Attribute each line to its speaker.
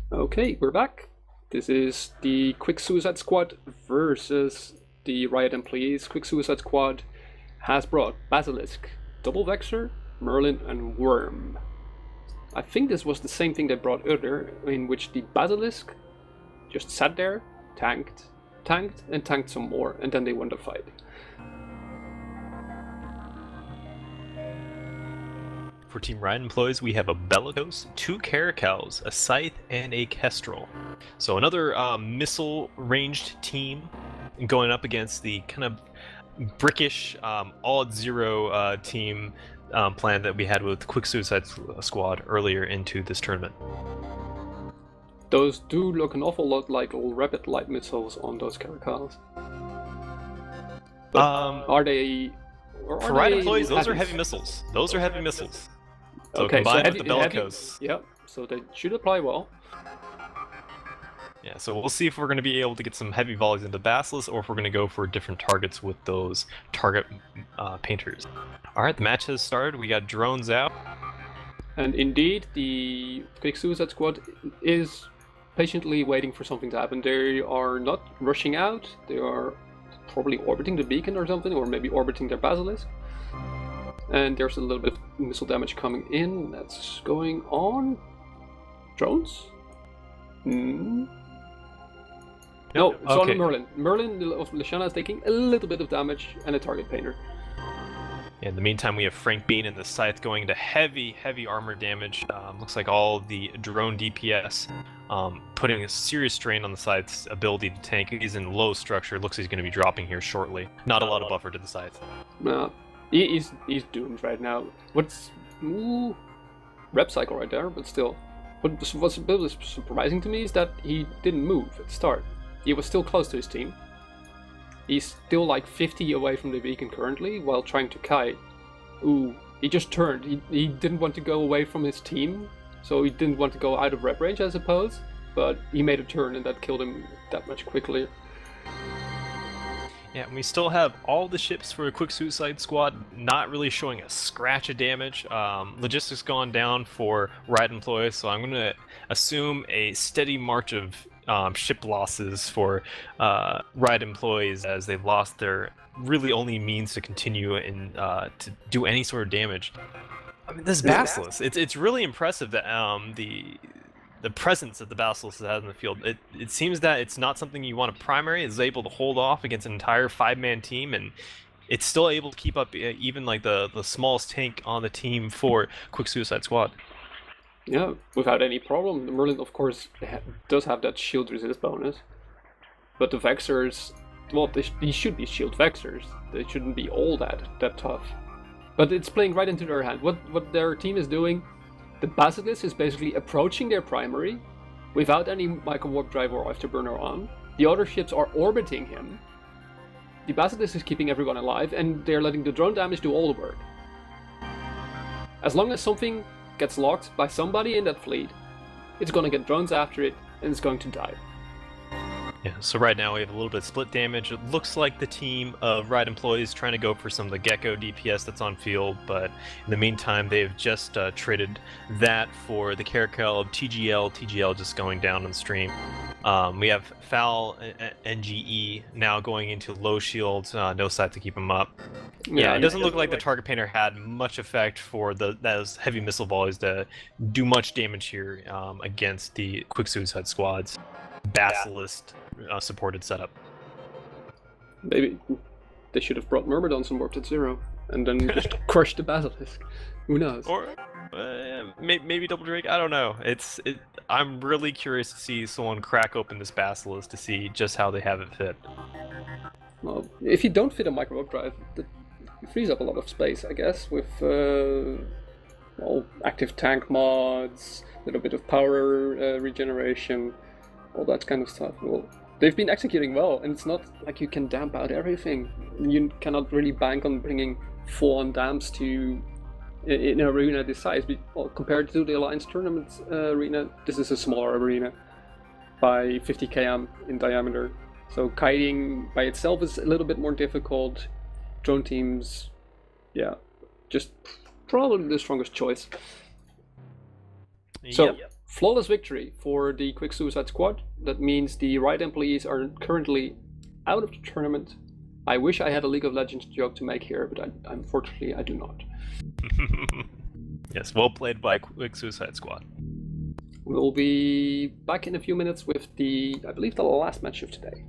Speaker 1: Okay, we're back. This is the Quick Suicide Squad versus the Riot employees. Quick Suicide Squad has brought Basilisk, Double Vexer, Merlin, and Worm. I think this was the same thing they brought earlier, in which the Basilisk just sat there, tanked, and tanked some more, and then they won the fight.
Speaker 2: For Team Riot employees, we have a Bellicose, 2 Caracals, a Scythe, and a Kestrel. So another missile-ranged team going up against the kind of brickish, all-at-zero team plan that we had with Quick Suicide Squad earlier into this tournament.
Speaker 1: Those do look an awful lot like rapid light missiles on those Caracals. But are they...
Speaker 2: For Riot employees, those are heavy missiles. Those are heavy missiles. So
Speaker 1: okay,
Speaker 2: combined
Speaker 1: so
Speaker 2: with the Bellicose.
Speaker 1: Yep, so they should apply well.
Speaker 2: Yeah, so we'll see if we're going to be able to get some heavy volleys into Basilisk, or if we're going to go for different targets with those target painters. Alright, the match has started. We got drones out.
Speaker 1: And indeed, the Quick Suicide Squad is patiently waiting for something to happen. They are not rushing out. They are probably orbiting the beacon or something, or maybe orbiting their Basilisk. And there's a little bit of missile damage coming in. That's going on. Drones? No, it's
Speaker 2: okay.
Speaker 1: on Merlin. Merlin of Lashana is taking a little bit of damage and a target painter.
Speaker 2: In the meantime, we have Frank Bean and the Scythe going into heavy armor damage. Looks like all the drone DPS putting a serious strain on the Scythe's ability to tank. He's in low structure. Looks like he's going to be dropping here shortly. Not a lot of buffer to the Scythe.
Speaker 1: He's doomed right now. What's rep cycle right there, but still. What's a bit surprising to me is that he didn't move at the start. He was still close to his team. He's still like 50 away from the beacon currently, while trying to kite. He just turned. He didn't want to go away from his team, so he didn't want to go out of rep range, I suppose. But he made a turn, and that killed him that much quickly.
Speaker 2: Yeah, and we still have all the ships for a Quick Suicide Squad not really showing a scratch of damage. Logistics gone down for Riot employees, so I'm going to assume a steady march of ship losses for Riot employees, as they've lost their really only means to continue and to do any sort of damage. I mean, this Basilisk, it's really impressive that the presence that the Basilisk has in the field. It seems that it's not something you want to primary. It's able to hold off against an entire 5-man team, and it's still able to keep up even like the smallest tank on the team for Quick Suicide Squad.
Speaker 1: Yeah, without any problem. The Merlin, of course, does have that shield resist bonus, but the Vexers, well, these should be shield Vexers. They shouldn't be all that tough. But it's playing right into their hand. What their team is doing. The Basilisk is basically approaching their primary without any micro warp drive or afterburner on. The other ships are orbiting him. The Basilisk is keeping everyone alive, and they're letting the drone damage do all the work. As long as something gets locked by somebody in that fleet, it's gonna get drones after it, and it's going to die.
Speaker 2: Yeah, so right now we have a little bit of split damage. It looks like the team of Riot employees trying to go for some of the Gecko DPS that's on field, but in the meantime they've just traded that for the Caracal of TGL just going down on the stream. We have Foul NGE now going into low shields, no sight to keep him up. Yeah, it doesn't look like the target painter had much effect for those heavy missile volleys to do much damage here against the Quick Suicide Squad's Basilisk supported setup.
Speaker 1: Maybe they should have brought Myrmidon some warp at 0 and then just crushed the Basilisk. Who knows?
Speaker 2: Or maybe Double Drake. I don't know. I'm really curious to see someone crack open this Basilisk to see just how they have it fit.
Speaker 1: Well, if you don't fit a micro warp drive, it frees up a lot of space, I guess, with active tank mods, a little bit of power regeneration, all that kind of stuff. Well, they've been executing well, and it's not like you can damp out everything. You cannot really bank on bringing full-on damps to in an arena this size. Well, compared to the Alliance Tournament arena, this is a smaller arena by 50 km in diameter. So kiting by itself is a little bit more difficult. drone teams, yeah, just probably the strongest choice. So, flawless victory for the Quick Suicide Squad. That means the Riot employees are currently out of the tournament. I wish I had a League of Legends joke to make here, but unfortunately I do not.
Speaker 2: Yes, well played by Quick Suicide Squad.
Speaker 1: We'll be back in a few minutes with I believe the last match of today.